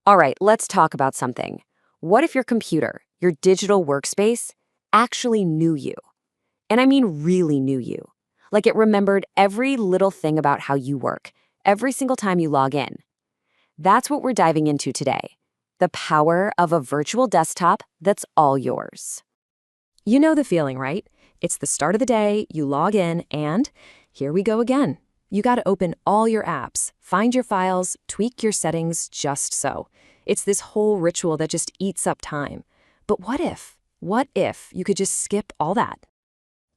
All right, let's talk about something. What if your computer, your digital workspace, actually knew you? And I mean really knew you. Like it remembered every little thing about how you work, every single time you log in. That's what we're diving into today. The power of a virtual desktop that's all yours. You know the feeling, right? It's the start of the day, you log in, and here we go again. You got to open all your apps, find your files, tweak your settings just so. It's this whole ritual that just eats up time. But what if? What if you could just skip all that?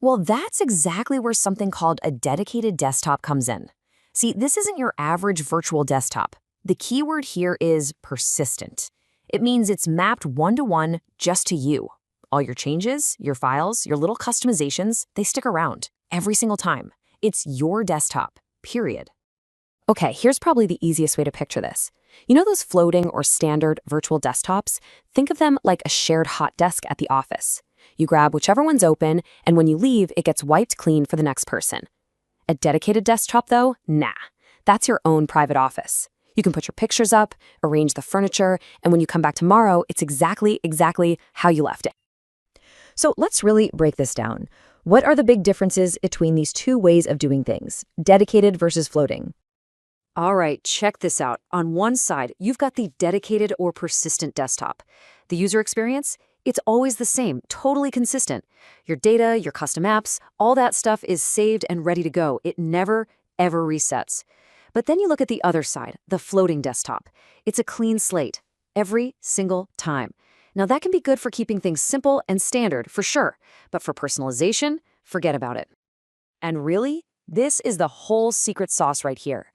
Well, that's exactly where something called a dedicated desktop comes in. See, this isn't your average virtual desktop. The key word here is persistent. It means it's mapped one-to-one just to you. All your changes, your files, your little customizations, they stick around every single time. It's your desktop, period. Okay, here's probably the easiest way to picture this. You know those floating or standard virtual desktops? Think of them like a shared hot desk at the office. You grab whichever one's open, and when you leave, it gets wiped clean for the next person. A dedicated desktop, though? Nah. That's your own private office. You can put your pictures up, arrange the furniture, and when you come back tomorrow, it's exactly how you left it. So let's really break this down. What are the big differences between these two ways of doing things, dedicated versus floating? All right, check this out. On one side, you've got the dedicated or persistent desktop. The user experience? It's always the same, totally consistent. Your data, your custom apps, all that stuff is saved and ready to go. It never, ever resets. But then you look at the other side, the floating desktop. It's a clean slate, every single time. Now that can be good for keeping things simple and standard, for sure. But for personalization, forget about it. And really, this is the whole secret sauce right here.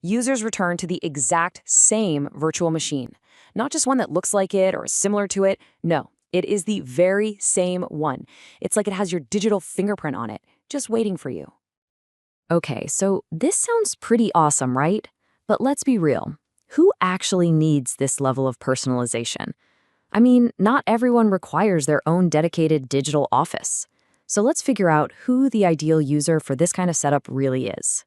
Users return to the exact same virtual machine. Not just one that looks like it or is similar to it. No, it is the very same one. It's like it has your digital fingerprint on it, just waiting for you. Okay, so this sounds pretty awesome, right? But let's be real. Who actually needs this level of personalization? I mean, not everyone requires their own dedicated digital office. So let's figure out who the ideal user for this kind of setup really is.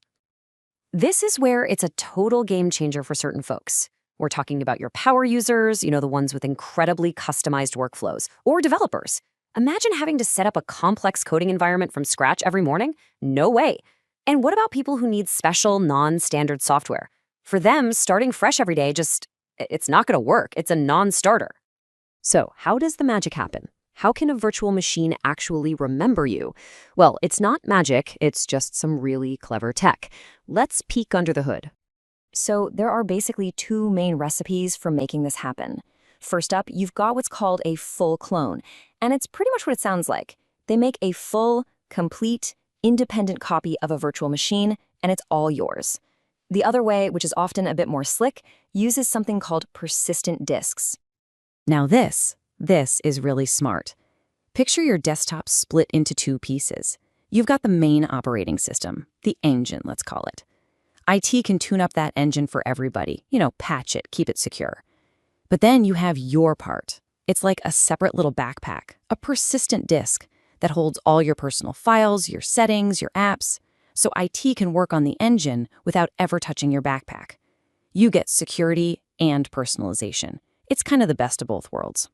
This is where it's a total game changer for certain folks. We're talking about your power users, the ones with incredibly customized workflows, or developers. Imagine having to set up a complex coding environment from scratch every morning? No way. And what about people who need special, non-standard software? For them, starting fresh every day it's not going to work. It's a non-starter. So how does the magic happen? How can a virtual machine actually remember you? Well, it's not magic, it's just some really clever tech. Let's peek under the hood. So there are basically two main recipes for making this happen. First up, you've got what's called a full clone, and it's pretty much what it sounds like. They make a full, complete, independent copy of a virtual machine, and it's all yours. The other way, which is often a bit more slick, uses something called persistent disks. Now this is really smart. Picture your desktop split into two pieces. You've got the main operating system, the engine, let's call it. IT can tune up that engine for everybody, patch it, keep it secure. But then you have your part. It's like a separate little backpack, a persistent disk that holds all your personal files, your settings, your apps, so IT can work on the engine without ever touching your backpack. You get security and personalization. It's kind of the best of both worlds.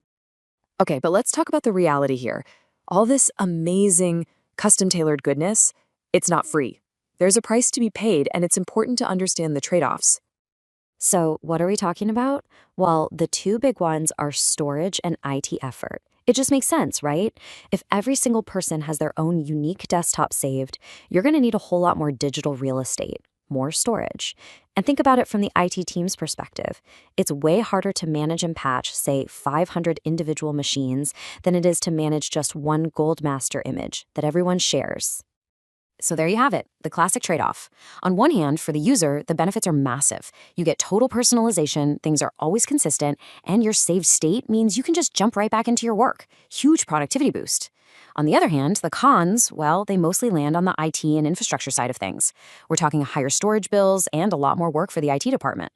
Okay, but let's talk about the reality here. All this amazing, custom-tailored goodness, it's not free. There's a price to be paid, and it's important to understand the trade-offs. So what are we talking about? Well, the two big ones are storage and IT effort. It just makes sense, right? If every single person has their own unique desktop saved, you're going to need a whole lot more digital real estate, more storage. And think about it from the IT team's perspective. It's way harder to manage and patch, say, 500 individual machines than it is to manage just one Goldmaster image that everyone shares. So there you have it, the classic trade-off. On one hand, for the user, the benefits are massive. You get total personalization, things are always consistent, and your saved state means you can just jump right back into your work. Huge productivity boost. On the other hand, the cons, well, they mostly land on the IT and infrastructure side of things. We're talking higher storage bills and a lot more work for the IT department.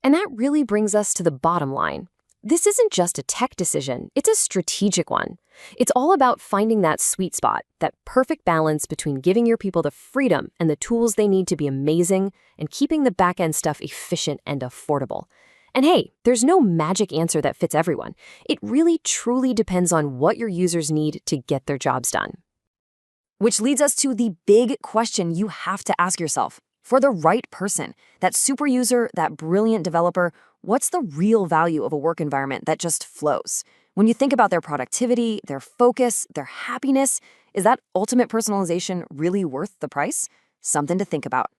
And that really brings us to the bottom line. This isn't just a tech decision, it's a strategic one. It's all about finding that sweet spot, that perfect balance between giving your people the freedom and the tools they need to be amazing and keeping the back-end stuff efficient and affordable. And hey, there's no magic answer that fits everyone. It really truly depends on what your users need to get their jobs done. Which leads us to the big question you have to ask yourself. For the right person, that super user, that brilliant developer, what's the real value of a work environment that just flows? When you think about their productivity, their focus, their happiness, is that ultimate personalization really worth the price? Something to think about.